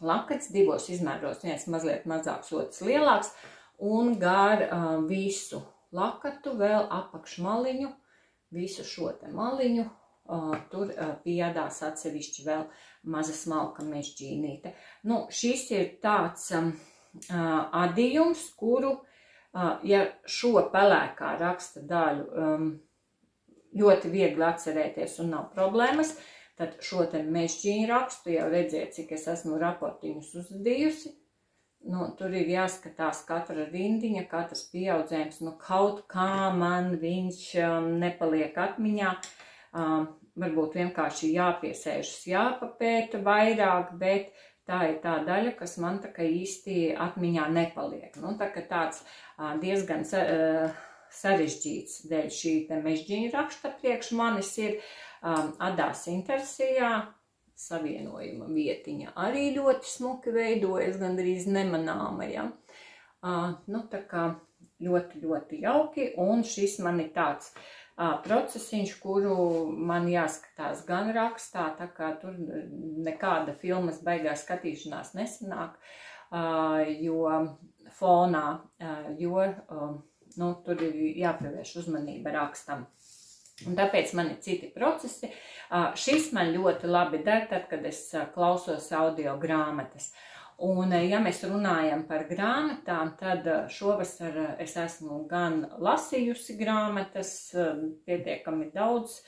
lakats, 2 izmēros, viens mazliet mazāks, otrs lielāks, un gar visu lakatu vēl apakšmaliņu, visu šo te maliņu, tur piedās atsevišķi vēl maza smalka mežģīnīte. Šis ir tāds adījums, kuru, ja šo pelēkā raksta daļu ļoti viegli atcerēties un nav problēmas, tad šo te mežģīņu rakstu jau redziet, cik es esmu raportiņus uzadījusi. Tur ir jāskatās katra rindiņa, katrs pieaudzējums, kaut kā man viņš nepaliek atmiņā. Varbūt vienkārši jāpiesēžas, jāpapēta vairāk, bet tā ir tā daļa, kas man tā kā īsti atmiņā nepaliek. Tā kā tāds diezgan sarežģīts dēļ šī te mežģīņa raksta priekš manis ir adās intersijā, savienojuma vietiņa arī ļoti smuki veidojas, gandrīz nemanāma, ja. Tā kā ļoti jauki, un šis man ir tāds procesiņš, kuru man jāskatās gan rakstā, tā kā tur nekāda filmas beigās skatīšanās nesanāk, jo fonā, tur ir jāpievērš uzmanība rakstam. Un tāpēc man ir citi procesi. Šis man ļoti labi der, tad, kad es klausos audio grāmatas. Un, ja mēs runājam par grāmatām, tad šovasar es esmu gan lasījusi grāmatas, pietiekami daudz,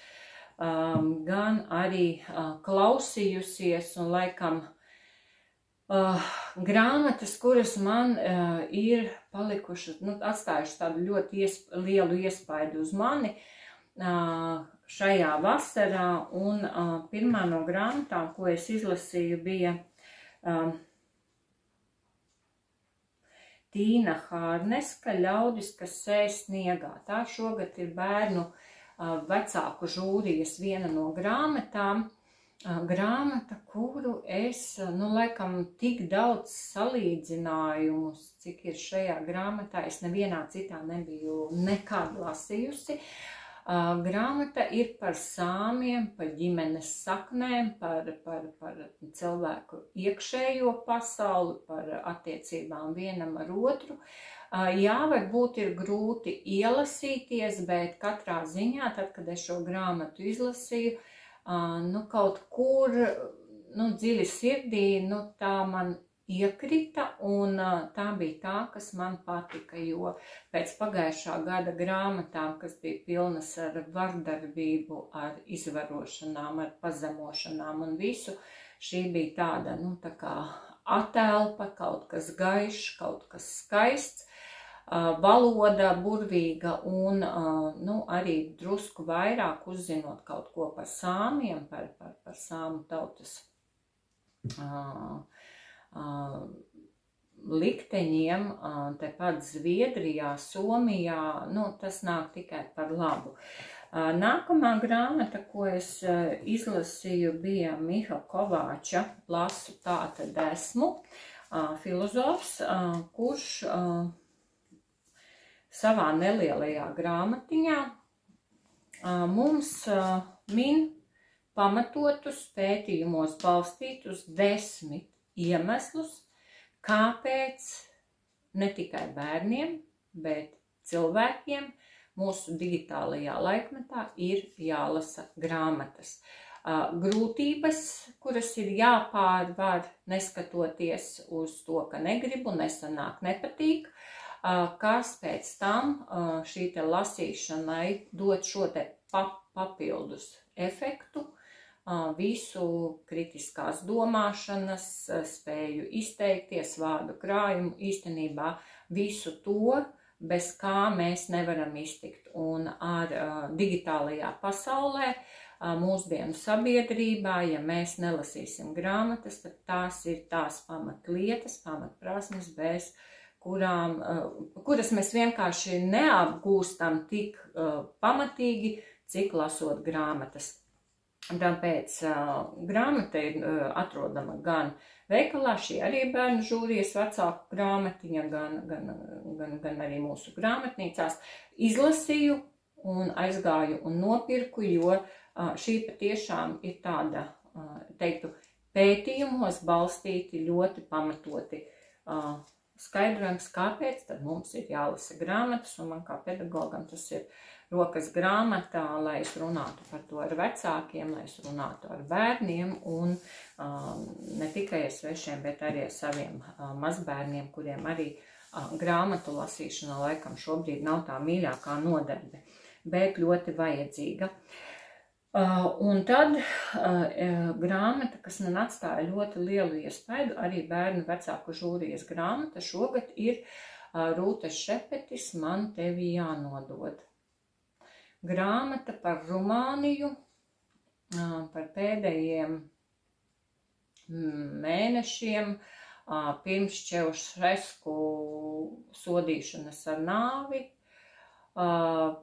gan arī klausījusies, un laikam grāmatas, kuras man ir palikušas, atstājušas tādu ļoti lielu iespaidu uz mani šajā vasarā, un pirmā no grāmatām, ko es izlasīju, bija Tīna Hārneska Ļaudis, kas sēž sniegā. Tā šogad ir bērnu vecāku žūrijas viena no grāmatām. Grāmata, kuru es, laikam, tik daudz salīdzinājumus, cik ir šajā grāmatā, es nevienā citā nebiju nekad lasījusi. Grāmata ir par sāmiem, par ģimenes saknēm, par cilvēku iekšējo pasauli, par attiecībām vienam ar otru. Jā, varbūt ir grūti ielasīties, bet katrā ziņā, tad, kad es šo grāmatu izlasīju, kaut kur, dziļi sirdī, tā man iekrita, un tā bija tā, kas man patika, jo pēc pagājušā gada grāmatām, kas bija pilnas ar vardarbību, ar izvarošanām, ar pazemošanām un visu, šī bija tāda, tā kā atelpa, kaut kas gaišs, kaut kas skaists, valoda burvīga un arī drusku vairāk uzzinot kaut ko par sāmiem, par sāmu tautas likteņiem, tepat Zviedrijā, Somijā, tas nāk tikai par labu. Nākamā grāmata, ko es izlasīju, bija Miha Kovāča Lasu tātad esmu, filozofs, kurš savā nelielajā grāmatiņā mums min pamatotus pētījumos balstītus 10 iemeslus, kāpēc ne tikai bērniem, bet cilvēkiem mūsu digitālajā laikmetā ir jālasa grāmatas. Grūtības, kuras ir jāpārvar, neskatoties uz to, ka negribu, nesanāk, nepatīk, kas pēc tam šī te lasīšanai dod šo te papildus efektu, visu kritiskās domāšanas, spēju izteikties, vārdu krājumu, īstenībā visu to, bez kā mēs nevaram iztikt. Un ar digitālajā pasaulē, mūsdienu sabiedrībā, ja mēs nelasīsim grāmatas, tad tās ir tās pamatlietas, pamatprasmes, bez kuras mēs vienkārši neapgūstam tik pamatīgi, cik lasot grāmatas. Tāpēc grāmata ir atrodama gan veikalā, šī arī bērnu žūrijas vecāku grāmatiņa, gan arī mūsu grāmatnīcās. Izlasīju un aizgāju un nopirku, jo šī patiešām ir tāda, teiktu, pētījumos balstīti ļoti pamatoti skaidrojums, kāpēc tad mums ir jālasa grāmatas, un man kā pedagogam tas ir rokas grāmatā, lai es runātu par to ar vecākiem, lai es runātu ar bērniem, un ne tikai ar svešiem, bet arī ar saviem mazbērniem, kuriem arī grāmatu lasīšana laikam šobrīd nav tā mīļākā nodarbe, bet ļoti vajadzīga. Un tad grāmata, kas man atstāja ļoti lielu iespaidu, arī bērnu vecāku žūrijas grāmata, šogad ir Rūtes Šepetis Man tevi jānodod. Grāmata par Rumāniju, par pēdējiem mēnešiem pirms Čaušesku sodīšanas ar nāvi,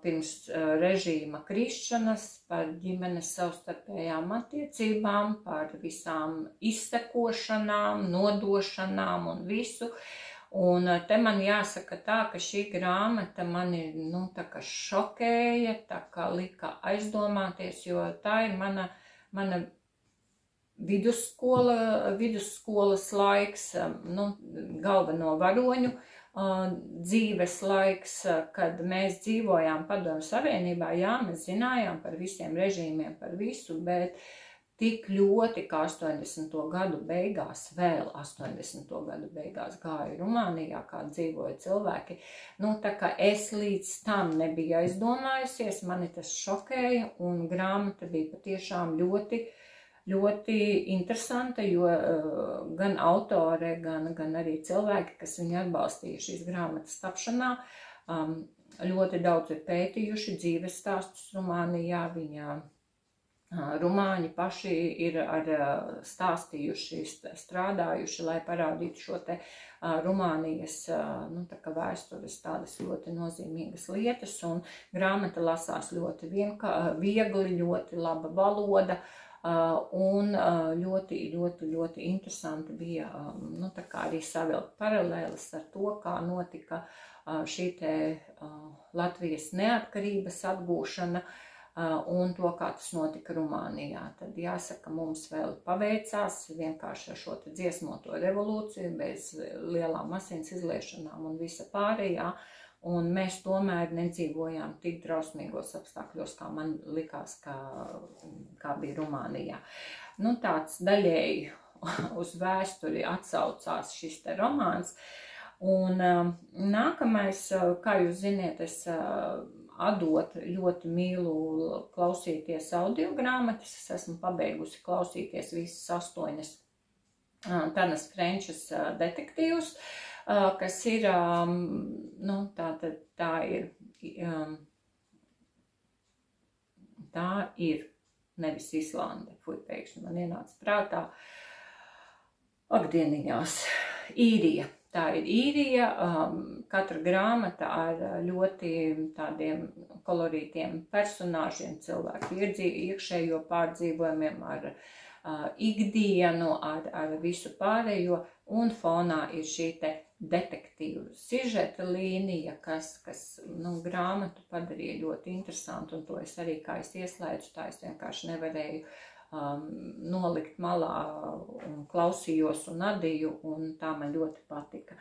pirms režīma krišanas, par ģimenes savstarpējām attiecībām, par visām izsekošanām, nodošanām un visu. Un te man jāsaka tā, ka šī grāmata mani tā kā šokēja, tā kā lika aizdomāties, jo tā ir mana vidusskolas laiks, galveno varoņu dzīves laiks, kad mēs dzīvojām Padomju Savienībā. Jā, mēs zinājām par visiem režīmiem, par visu, bet tik ļoti, kā 80. gadu beigās, vēl 80. gadu beigās gāja Rumānijā, kā dzīvoja cilvēki. Tā kā es līdz tam nebiju aizdomājusies, mani tas šokēja, un grāmata bija patiešām ļoti interesanta, jo gan autore, gan arī cilvēki, kas viņu atbalstīja šīs grāmatas tapšanā, ļoti daudz ir pētījuši dzīves stāstus Rumānijā. Viņa rumāņi paši ir stāstījuši, strādājuši, lai parādītu šo te Rumānijas vēstures tādas ļoti nozīmīgas lietas, un grāmata lasās ļoti viegli, ļoti laba valoda, un ļoti interesanti bija arī savilkt paralēles ar to, kā notika šī te Latvijas neatkarības atgūšana un to, kā tas notika Rumānijā. Tad jāsaka, mums vēl paveicās vienkārši ar šo te dziesmoto revolūciju, bez lielām asins izliešanām un visa pārējā. un mēs tomēr nedzīvojām tik drausmīgos apstākļos, kā man likās, kā bija Rumānijā. Nu, tāds daļēji uz vēsturi atsaucās šis te romāns. Un nākamais, kā jūs ziniet, es Adot ļoti mīlu klausīties audio grāmatas. Es esmu pabeigusi klausīties visas 8 Tanas Frenčas detektīvus, kas ir, nu, tā ir nevis Islande, pēkšņi man ienāca prātā, akdieniņās, Īrija. Tā ir Īrija, katra grāmata ar ļoti tādiem kolorītiem personāžiem, cilvēku iekšējo pārdzīvojumiem, ar ikdienu, ar visu pārējo, un fonā ir šī te detektīvu sižeta līnija, kas nu, grāmatu padarīja ļoti interesantu, un to es arī, kā es ieslēdzu, tā es vienkārši nevarēju nolikt malā un klausījos un adīju, un tā man ļoti patika.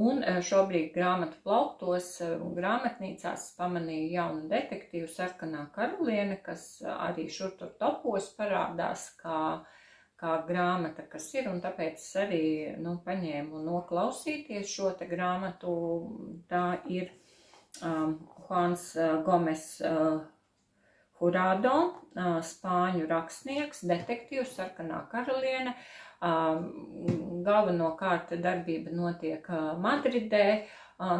Un šobrīd grāmatu plauktos grāmatnīcās pamanīju jaunu detektīvu Sarkanā karaliene, kas arī šur tur topos parādās kā grāmata, kas ir, un tāpēc es arī paņēmu noklausīties šo te grāmatu. Tā ir Juans Gomes Jurado, spāņu rakstnieks, detektīvs, Sarkanā karaliene. Galvenokārt darbība notiek Madridē.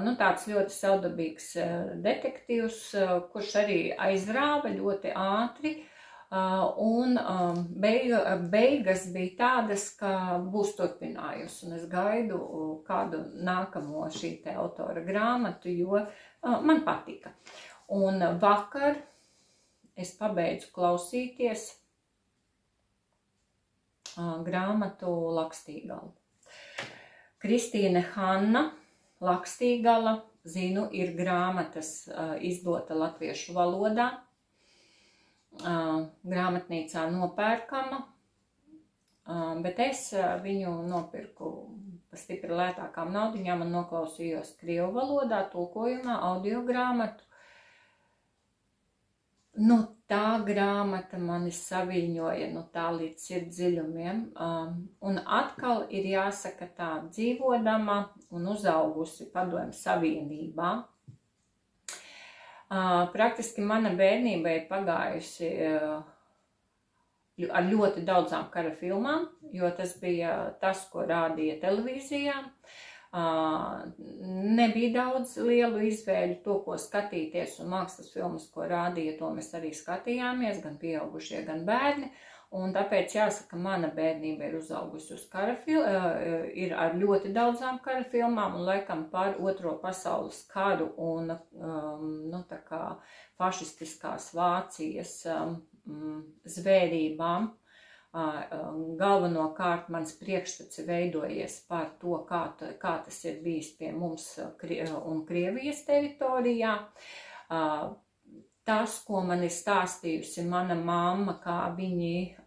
Nu, tāds ļoti savdabīgs detektīvs, kurš arī aizrāva ļoti ātri. Un beigas bija tādas, ka būs turpinājusi. Un es gaidu kādu nākamo šī te autora grāmatu, jo man patika. Un vakar es pabeidzu klausīties grāmatu Lakstīgala. Kristīne Hanna Lakstīgala, zinu, ir grāmatas izdota latviešu valodā, grāmatnīcā nopērkama, bet es viņu nopirku par stipri lētākām naudiņām un noklausījos krievu valodā, tulkojumā, audio grāmatu. Nu, tā grāmata mani saviņoja, tā līdz sirdsdziļumiem, un atkal ir jāsaka tā dzīvodama un uzaugusi Padomju Savienībā. Praktiski mana bērnība ir pagājusi ar ļoti daudzām kara filmām, jo tas bija tas, ko rādīja televīzijā. Nebija daudz lielu izvēļu to, ko skatīties, un mākslas filmas, ko rādīja, to mēs arī skatījāmies, gan pieaugušie, gan bērni. Un tāpēc jāsaka, mana bērnība ir uzaugusi uz ir ar ļoti daudzām kara filmām, un laikam par Otro pasaules karu un tā kā fašistiskās Vācijas zvērībām. Galvenokārt mans priekšstats veidojies par to, kā tas ir bijis pie mums un Krievijas teritorijā. Tas, ko man ir stāstījusi mana mamma, kā viņi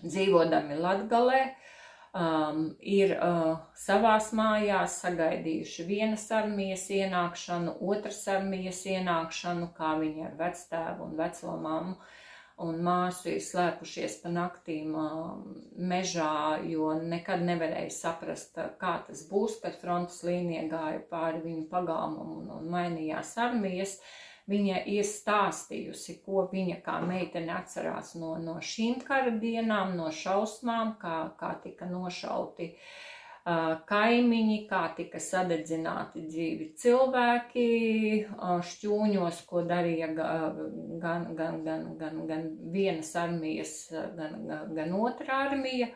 dzīvodami Latgalē, ir savās mājās sagaidījuši vienas armijas ienākšanu, otras armijas ienākšanu, kā viņi ar vectēvu un veco mammu un māsu ir slēpušies pa naktīm mežā, jo nekad nevarēja saprast, kā tas būs, kad frontes līnija gāja pāri viņu pagalmam un mainījās armijas. Viņa ir stāstījusi, ko viņa kā meitene atcerās no šīm kara dienām, no šausmām, kā tika nošauti kaimiņi, kā tika sadedzināti dzīvi cilvēki šķūņos, ko darīja gan vienas armijas, gan otra armija.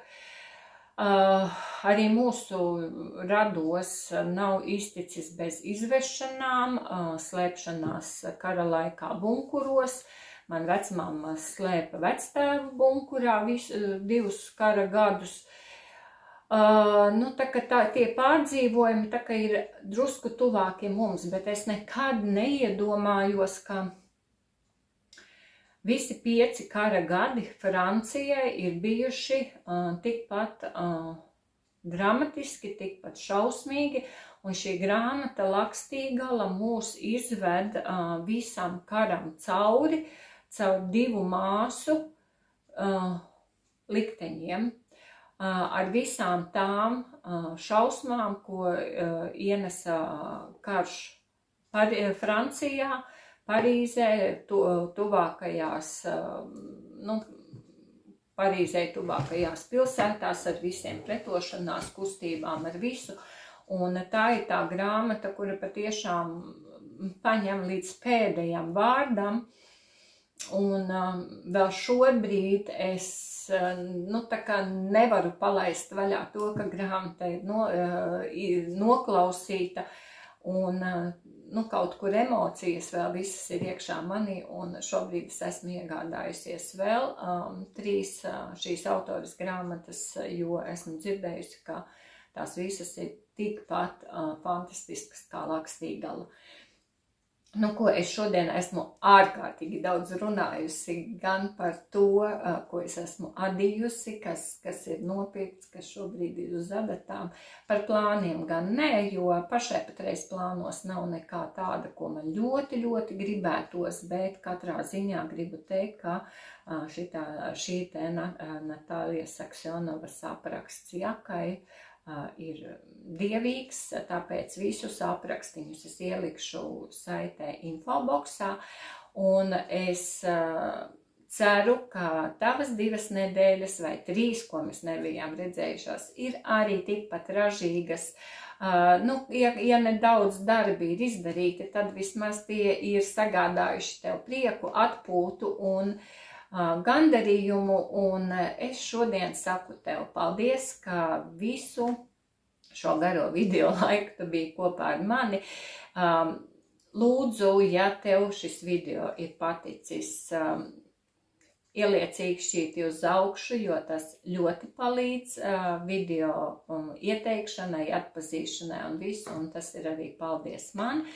Arī mūsu rados nav izticis bez izvešanām, slēpšanās kara laikā bunkuros. Man vecmāma slēpa vectēvu bunkurā 2 kara gadus. Tā kā tie pārdzīvojumi tā kā ir drusku tuvākie mums, bet es nekad neiedomājos, ka visi 5 kara gadi Francijai ir bijuši tikpat dramatiski, tikpat šausmīgi, un šī grāmata Lakstīgala mūs izved visam karam cauri, caur divu māsu likteņiem, ar visām tām šausmām, ko ienesa karš Francijā, Parīzē, tuvākajās, Parīzē tuvākajās pilsētās, ar visiem pretošanās kustībām, ar visu. Un tā ir tā grāmata, kura patiešām paņem līdz pēdējam vārdam. Un vēl šobrīd es tā kā nevaru palaist vaļā to, ka grāmata ir noklausīta un kaut kur emocijas vēl visas ir iekšā manī, un šobrīd es esmu iegādājusies vēl 3 šīs autoras grāmatas, jo esmu dzirdējusi, ka tās visas ir tikpat fantastiskas kā Lakstīgala. Ko es šodien esmu ārkārtīgi daudz runājusi gan par to, ko es esmu adījusi, kas ir nopirkts, kas šobrīd ir uz adatām, par plāniem gan nē, jo pašai patreiz plānos nav nekā tāda, ko man ļoti, ļoti gribētos, bet katrā ziņā gribu teikt, ka šī te Natālijas Aksionovas apraksts jakai ir dievīgs, tāpēc visus aprakstiņus es ielikšu saitē infoboksā, un es ceru, ka tavas 2 nedēļas vai 3, ko mēs nebijām redzējušās, ir arī tikpat ražīgas. Ja nedaudz darbi ir izdarīti, tad vismaz tie ir sagādājuši tev prieku, atpūtu un gandarījumu, un es šodien saku tev paldies, ka visu šo garo video laiku tu biji kopā ar mani. Lūdzu, ja tev šis video ir paticis, ieliec īkšķīti uz augšu, jo tas ļoti palīdz video ieteikšanai, atpazīšanai un visu, un tas ir arī paldies man.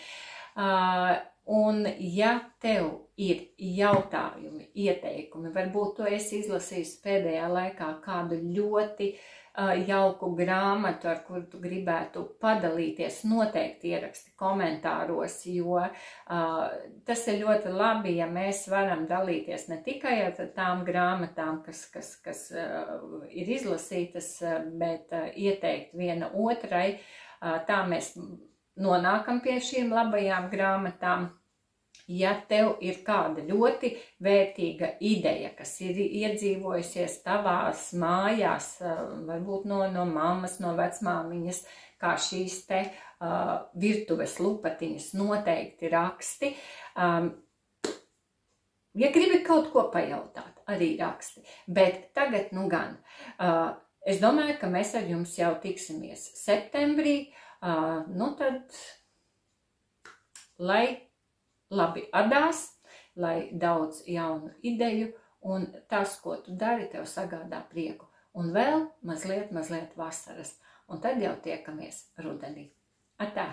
Un ja tev ir jautājumi, ieteikumi, varbūt tu esi izlasījis pēdējā laikā kādu ļoti jauku grāmatu, ar kuru tu gribētu padalīties, noteikti ieraksti komentāros, jo tas ir ļoti labi, ja mēs varam dalīties ne tikai ar tām grāmatām, kas ir izlasītas, bet ieteikt viena otrai, tā mēs nonākam pie šīm labajām grāmatām. Ja tev ir kāda ļoti vērtīga ideja, kas ir iedzīvojusies tavās mājās, varbūt no mammas, no vecmāmiņas, kā šīs te virtuves lupatiņas, noteikti raksti. Ja gribi kaut ko pajautāt, arī raksti. Bet tagad gan. Es domāju, ka mēs ar jums jau tiksimies septembrī. Tad, lai labi adās, lai daudz jaunu ideju, un tas, ko tu dari, tev sagādā prieku. Un vēl mazliet vasaras, un tad jau tiekamies rudenī. Atā!